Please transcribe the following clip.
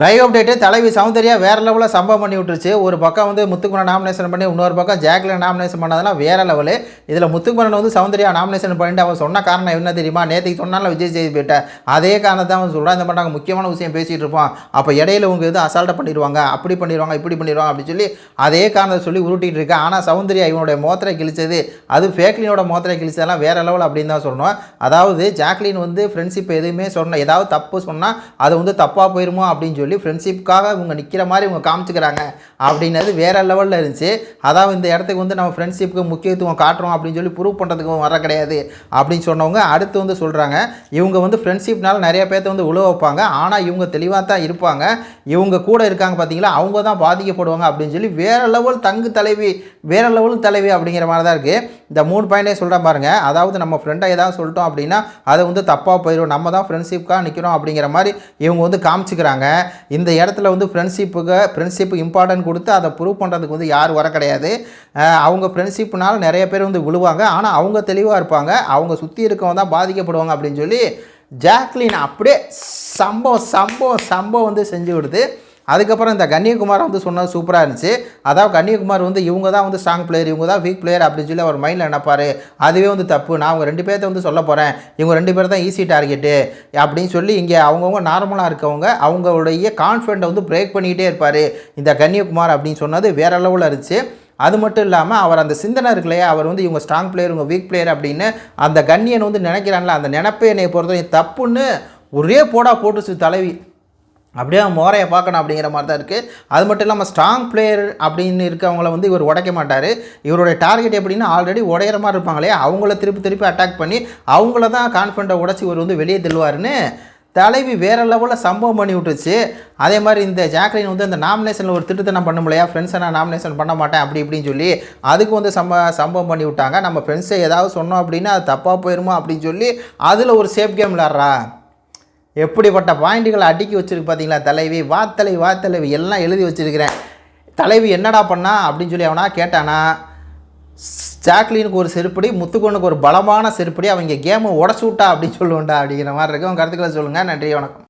Live update தலைவி சௌந்தர்யா வேறு லெவலில் சம்பவம் பண்ணி விட்டுருச்சு. ஒரு பக்கம் வந்து முத்துக்குமரன் நாமினேஷன் பண்ணி, இன்னொரு பக்கம் ஜாக்லின் நாமினேஷன் பண்ணதெல்லாம் வேறு லெவலு. இதில் முத்துக்குமரன் வந்து சௌந்தர்யா நாமினேஷன் பண்ணிட்டு அவன் சொன்ன காரணம் என்ன தெரியுமா? நேற்றுக்கு சொன்னால விஜய் சேது போயிட்டேன், அதே காரணத்தை அவன் சொல்கிறான். இந்த மாதிரி நாங்கள் முக்கியமான விஷயம் பேசிகிட்டு இருப்போம், அப்போ இடையில உங்க எது அசால்ட்டாக பண்ணிடுவாங்க, அப்படி பண்ணிடுவாங்க, இப்படி பண்ணிடுவாங்க அப்படின்னு சொல்லி அதே காரணத்தை சொல்லி உருட்டிகிட்டு இருக்கேன். ஆனால் சௌந்தர்யா இவனுடைய மோத்திரை கிழிச்சது, அது ஃபேக்லினோட மோத்திரை கிழிச்சதெல்லாம் வேறு லெவல் அப்படின்னு தான் சொல்லணும். அதாவது ஜாக்லின் வந்து ஃப்ரெண்ட்ஷிப் எதுவுமே சொன்ன ஏதாவது தப்பு சொன்னால் அது வந்து தப்பாக போயிருமோ அப்படின்னு சொல்லி ஃப்ரெண்ட்ஷிப்புக்காக இவங்க நிற்கிற மாதிரி இவங்க காமிச்சிக்கிறாங்க அப்படின்னது வேறு லெவலில் இருந்துச்சு. அதாவது இந்த இடத்துக்கு வந்து நம்ம ஃப்ரெண்ட்ஷிப்புக்கு முக்கியத்துவம் காட்டுறோம் அப்படின்னு சொல்லி ப்ரூவ் பண்ணுறதுக்கு வர கிடையாது அப்படின்னு சொன்னவங்க அடுத்து வந்து சொல்கிறாங்க, இவங்க வந்து ஃப்ரெண்ட்ஷிப்னால நிறைய பேர்த்த வந்து உழவு வைப்பாங்க, ஆனால் இவங்க தெளிவாக தான் இருப்பாங்க, இவங்க கூட இருக்காங்க பார்த்தீங்களா, அவங்க தான் பாதிக்கப்படுவாங்க அப்படின்னு சொல்லி வேறு லெவல் தலைவி, வேறு லெவல் தலைவி அப்படிங்கிற மாதிரி தான் இருக்குது. இந்த 3 பாயிண்டே சொல்கிறேன் பாருங்கள். அதாவது நம்ம ஃப்ரெண்டை ஏதாவது சொல்லிட்டோம் அப்படின்னா அதை வந்து தப்பாக போயிடும், நம்ம தான் ஃப்ரெண்ட்ஷிப்புக்காக நிற்கிறோம் அப்படிங்கிற மாதிரி இவங்க வந்து காமிச்சிக்கிறாங்க. இந்த இடத்துல வந்து ஃப்ரெண்ட்ஷிப்புக்கு இம்பார்ட்டன்ட் கொடுத்து அதை ப்ரூவ் பண்ணுறதுக்கு வந்து யாரும் வர கிடையாது. அவங்க ஃப்ரெண்ட்ஷிப்னால நிறைய பேர் வந்து விழுவாங்க, ஆனால் அவங்க தெளிவாக இருப்பாங்க, அவங்க சுற்றி இருக்கவங்க தான் பாதிக்கப்படுவாங்க அப்படின்னு சொல்லி ஜாக்லின் அப்படியே சம்பவம் வந்து செஞ்சு விடுது. அதுக்கப்புறம் இந்த கண்ணியகுமார் வந்து சொன்னது சூப்பராக இருந்துச்சு. அதாவது கண்ணியகுமார் வந்து இவங்க தான் வந்து ஸ்ட்ராங் பிளேயர், இவங்க தான் வீக் பிளேயர் அப்படின்னு சொல்லி அவர் மைண்டில் நினைப்பார். அதுவே வந்து தப்பு, நான் அவங்க 2 பேர்த்த வந்து சொல்ல போகிறேன், இவங்க 2 பேர் தான் ஈஸி டார்கெட்டு அப்படின்னு சொல்லி இங்கே அவங்கவுங்க நார்மலாக இருக்கவங்க அவங்களுடைய கான்ஃபிடென்ட்டை வந்து பிரேக் பண்ணிக்கிட்டே இருப்பார் இந்த கண்ணியகுமார் அப்படின்னு சொன்னது வேறு லெவலில் இருந்துச்சு. அது மட்டும் இல்லாமல் அவர் அந்த சிந்தனை இருக்குல்லையா, அவர் வந்து இவங்க ஸ்ட்ராங் பிளேயர், இவங்க வீக் பிளேயர் அப்படின்னு அந்த கண்ணியன் வந்து நினைக்கிறாங்களா, அந்த நினைப்பை என்னை பொறுத்தவரை தப்புன்னு ஒரே போட்டுச்சு தலைவி. அப்படியே மோரையை பார்க்கணும் அப்படிங்கிற மாதிரி தான் இருக்குது. அது மட்டும் இல்லாமல் ஸ்ட்ராங் பிளேயர் அப்படின்னு இருக்கவங்கள வந்து இவர் உடைக்க மாட்டார். இவருடைய டார்கெட் எப்படின்னா ஆல்ரெடி உடையிற மாதிரி இருப்பாங்களே, அவங்கள திருப்பி அட்டாக் பண்ணி அவங்கள தான் கான்ஃபிடென்ட்டை உடச்சி இவர் வந்து வெளியே தள்ளுவார்னு தலைவி வேறு லெவலில் சம்பவம் பண்ணி விட்டுருச்சு. அதே மாதிரி இந்த ஜாக்லின் வந்து அந்த நாமினேஷனில் ஒரு திட்டத்தை பண்ண முடியா, ஃப்ரெண்ட்ஸை நான் நாமினேஷன் பண்ண மாட்டேன் அப்படி இப்படின்னு சொல்லி அதுக்கு வந்து சம்பவம் பண்ணி விட்டாங்க. நம்ம ஃப்ரெண்ட்ஸை ஏதாவது சொன்னோம் அப்படின்னா அது தப்பாக போயிருமோ அப்படின்னு சொல்லி அதில் ஒரு சேஃப் கேம் விளாட்றா. எப்படிப்பட்ட பாயிண்ட்டுகளை அடுக்கி வச்சுருக்கு பார்த்தீங்களா தலைவி. வாத்தலைவி எல்லாம் எழுதி வச்சுருக்கிறேன். தலைவி என்னடா பண்ணா அப்படின்னு சொல்லி அவனா கேட்டானா, ஜாக்லினுக்கு ஒரு செருப்படி, முத்துக்கொண்ணுக்கு ஒரு பலமான செருப்படி, அவங்க கேமை உடச்சு விட்டா அப்படின்னு சொல்லுவேன்டா அப்படிங்கிற மாதிரி இருக்குது. உங்கள் கருத்துக்களை சொல்லுங்கள். நன்றி, வணக்கம்.